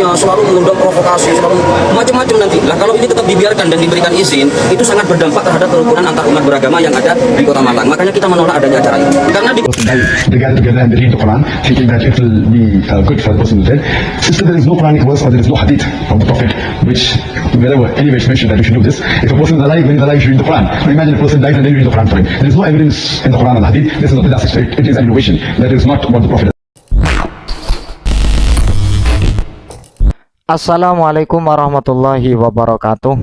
sikapnya selalu mengundang provokasi, selalu macam-macam nanti. Lah kalau ini tetap dibiarkan dan diberikan izin, itu sangat berdampak terhadap kerukunan antar umat beragama yang ada di Kota Malang. Makanya kita menolak adanya acara ini. Karena di They gather together and they read the Quran, thinking that it will be good for the person who's dead. Since there is no Quranic verse or there is no hadith from the Prophet, which wherever anywhere it's mentioned that we should do this. If a person is alive, when he's alive, you should read the Quran. Now imagine a person dies and then you read the Quran for him. There is no evidence in the Quran and the hadith. This is not bid'ah. It is an innovation. That is not what the Prophet. Assalamualaikum warahmatullahi wabarakatuh.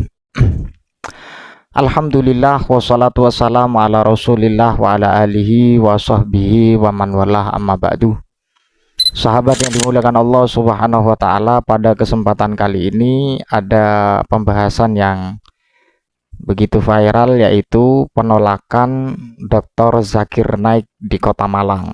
Alhamdulillah wassalatu wassalamu ala rasulillah wa ala alihi wa sahbihi wa man walah amma ba'du. Sahabat yang dimuliakan Allah subhanahu wa ta'ala, pada kesempatan kali ini ada pembahasan yang begitu viral, yaitu penolakan Dr. Zakir Naik di Kota Malang.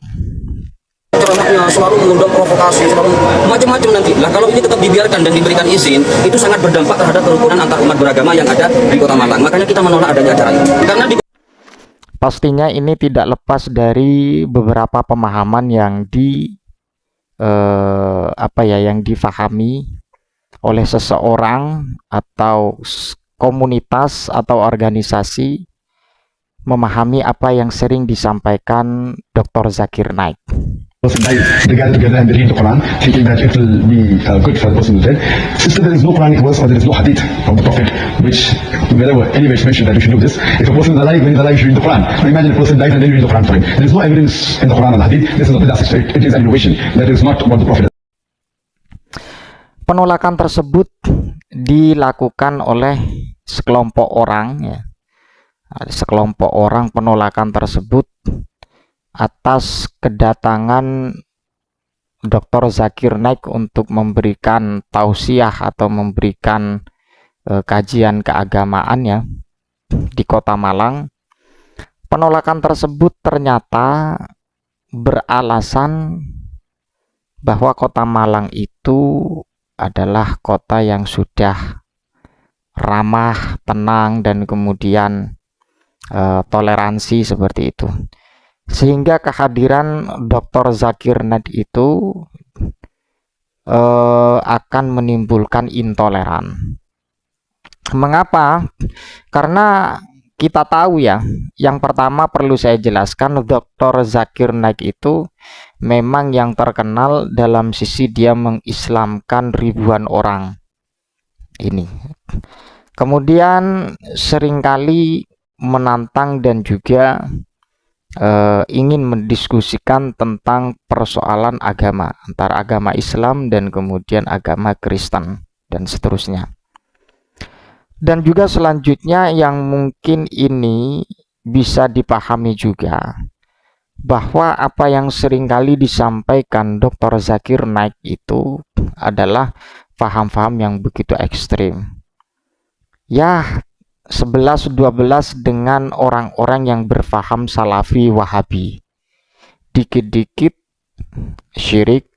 ceramahnya selalu mengundang provokasi, selalu macam-macam nanti. Lah kalau ini tetap dibiarkan dan diberikan izin, itu sangat berdampak terhadap kerukunan antar umat beragama yang ada di Kota Malang. Makanya kita menolak adanya acara ini. Karena di Pastinya ini tidak lepas dari beberapa pemahaman yang yang difahami oleh seseorang atau komunitas atau organisasi memahami apa yang sering disampaikan Dr. Zakir Naik. They gather together and they read the Quran, thinking that it will be good for the person who's dead. Since there is no Quranic verse or there is no hadith from the Prophet, which wherever anywhere it's mentioned that we should do this. If a person is alive, when he's alive, you should read the Quran. Now imagine a person dies and then you read the Quran for him. There is no evidence in the Quran and the hadith. This is not bid'ah. It is an innovation. That is not what the Prophet. Penolakan tersebut dilakukan oleh sekelompok orang, ya. Sekelompok orang penolakan tersebut atas kedatangan Dr. Zakir Naik untuk memberikan tausiah atau memberikan kajian keagamaannya di Kota Malang. Penolakan tersebut ternyata beralasan bahwa Kota Malang itu adalah kota yang sudah ramah, tenang, dan kemudian toleransi seperti itu. Sehingga kehadiran Dr. Zakir Naik itu akan menimbulkan intoleran. Mengapa? Karena kita tahu ya, yang pertama perlu saya jelaskan, Dr. Zakir Naik itu memang yang terkenal dalam sisi dia mengislamkan ribuan orang ini. Kemudian seringkali menantang dan juga ingin mendiskusikan tentang persoalan agama, antara agama Islam dan kemudian agama Kristen dan seterusnya. Dan juga selanjutnya yang mungkin ini bisa dipahami juga, bahwa apa yang seringkali disampaikan Dr. Zakir Naik itu adalah paham-paham yang begitu ekstrim. Ya, 11-12 dengan orang-orang yang berfaham Salafi Wahabi. Dikit-dikit syirik,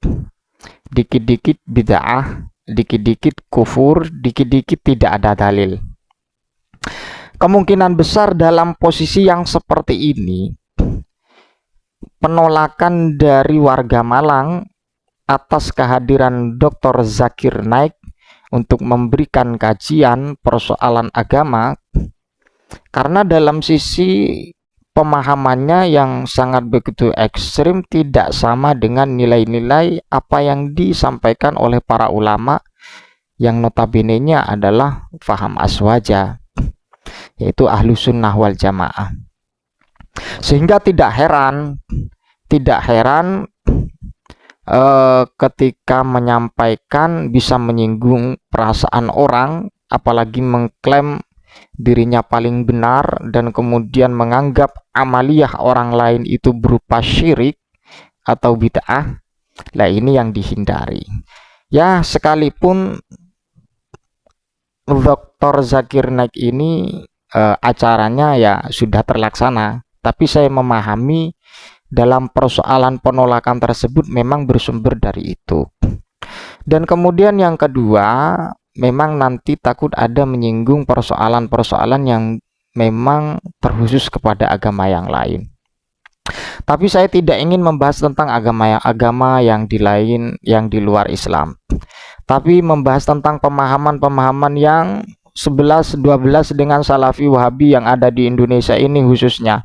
dikit-dikit bid'ah, dikit-dikit kufur, dikit-dikit tidak ada dalil. Kemungkinan besar dalam posisi yang seperti ini, penolakan dari warga Malang atas kehadiran Dr. Zakir Naik untuk memberikan kajian persoalan agama, karena dalam sisi pemahamannya yang sangat begitu ekstrim, tidak sama dengan nilai-nilai apa yang disampaikan oleh para ulama yang notabene-nya adalah faham aswaja, yaitu ahlu sunnah wal jamaah. Sehingga tidak heran ketika menyampaikan bisa menyinggung perasaan orang, apalagi mengklaim dirinya paling benar dan kemudian menganggap amaliyah orang lain itu berupa syirik atau bid'ah. Lah ini yang dihindari. Ya, sekalipun Dr. Zakir Naik ini acaranya ya sudah terlaksana, tapi saya memahami dalam persoalan penolakan tersebut memang bersumber dari itu. Dan kemudian yang kedua, memang nanti takut ada menyinggung persoalan-persoalan yang memang terkhusus kepada agama yang lain. Tapi saya tidak ingin membahas tentang agama yang di luar Islam, tapi membahas tentang pemahaman-pemahaman yang 11-12 dengan Salafi Wahabi yang ada di Indonesia ini khususnya.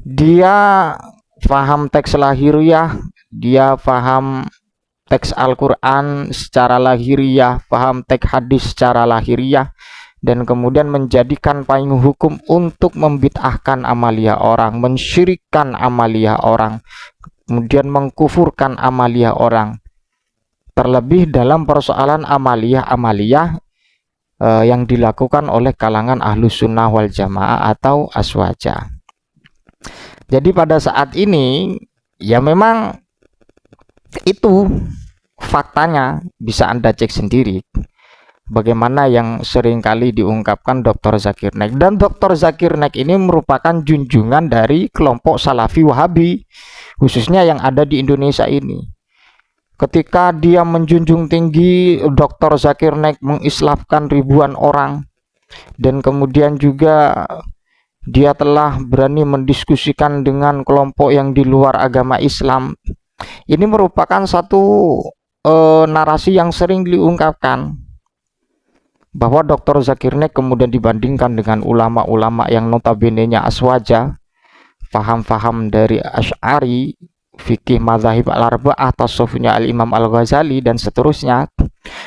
Dia paham teks lahiriah, dia paham teks Al-Quran secara lahiriah, paham teks hadis secara lahiriah, dan kemudian menjadikan payung hukum untuk membid'ahkan amaliyah orang, mensyirikkan amaliyah orang, kemudian mengkufurkan amaliyah orang. Terlebih dalam persoalan amaliyah yang dilakukan oleh kalangan Ahlus Sunnah wal Jamaah atau Aswaja. Jadi pada saat ini ya memang itu faktanya, bisa Anda cek sendiri bagaimana yang seringkali diungkapkan Dr. Zakir Naik. Dan Dr. Zakir Naik ini merupakan junjungan dari kelompok Salafi Wahabi, khususnya yang ada di Indonesia ini. Ketika dia menjunjung tinggi, Dr. Zakir Naik mengislamkan ribuan orang, dan kemudian juga dia telah berani mendiskusikan dengan kelompok yang di luar agama Islam. Ini merupakan satu narasi yang sering diungkapkan, bahwa Dr. Zakir Naik kemudian dibandingkan dengan ulama-ulama yang notabene-nya Aswaja, paham-paham dari Asy'ari, fikih mazhab al-arba'ah, tasawufnya al-Imam Al-Ghazali, dan seterusnya.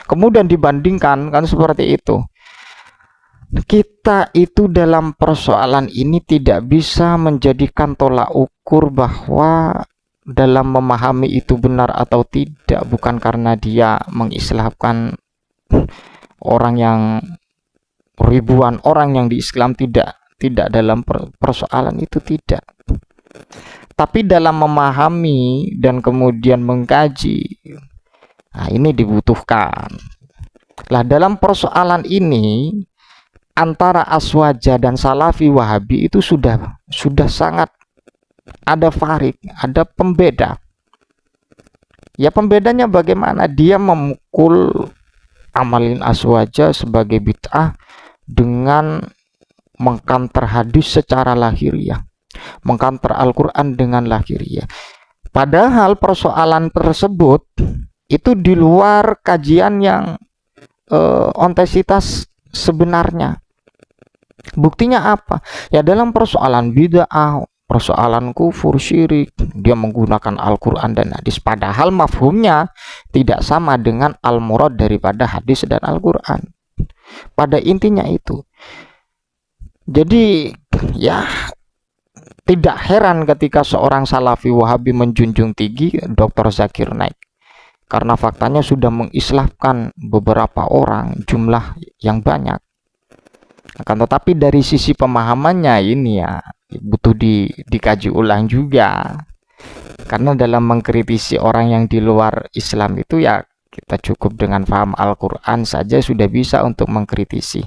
Kemudian dibandingkan, kan seperti itu. Kita itu dalam persoalan ini tidak bisa menjadikan tolak ukur bahwa dalam memahami itu benar atau tidak bukan karena dia mengislamkan orang yang ribuan orang yang di Islam, tidak dalam persoalan itu, tidak, tapi dalam memahami dan kemudian mengkaji. Nah, ini dibutuhkan. Lah dalam persoalan ini antara Aswaja dan Salafi Wahabi itu sudah sangat ada farik, ada pembeda. Ya pembedanya bagaimana? Dia memukul amalin Aswaja sebagai bid'ah dengan mengkanter hadis secara lahiriah, mengkanter Al-Quran dengan lahiriah. Padahal persoalan tersebut itu di luar kajian yang ontesitas sebenarnya. Buktinya apa? Ya dalam persoalan bid'ah, persoalan kufur, syirik, dia menggunakan Al-Quran dan hadis, padahal mafhumnya tidak sama dengan al-murad daripada hadis dan Al-Quran. Pada intinya itu. Jadi ya tidak heran ketika seorang Salafi Wahabi menjunjung tinggi Dr. Zakir Naik, karena faktanya sudah mengislamkan beberapa orang, jumlah yang banyak. Akan tetapi dari sisi pemahamannya ini ya butuh dikaji ulang juga, karena dalam mengkritisi orang yang di luar Islam itu ya kita cukup dengan paham Al-Quran saja sudah bisa untuk mengkritisi.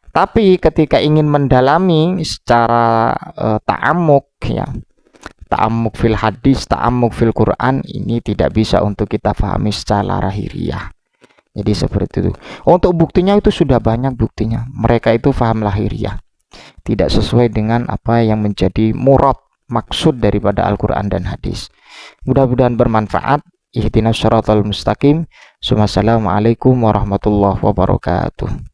Tapi ketika ingin mendalami secara ta'amuk, ya ta'amuk fil hadis, ta'amuk fil Quran, ini tidak bisa untuk kita pahami secara lahiriah. Jadi seperti itu. Untuk buktinya itu sudah banyak buktinya. Mereka itu paham lahiriah, tidak sesuai dengan apa yang menjadi murad, maksud daripada Al-Quran dan hadis. Mudah-mudahan bermanfaat. Ihdinas syaratal mustaqim. Wassalamualaikum warahmatullahi wabarakatuh.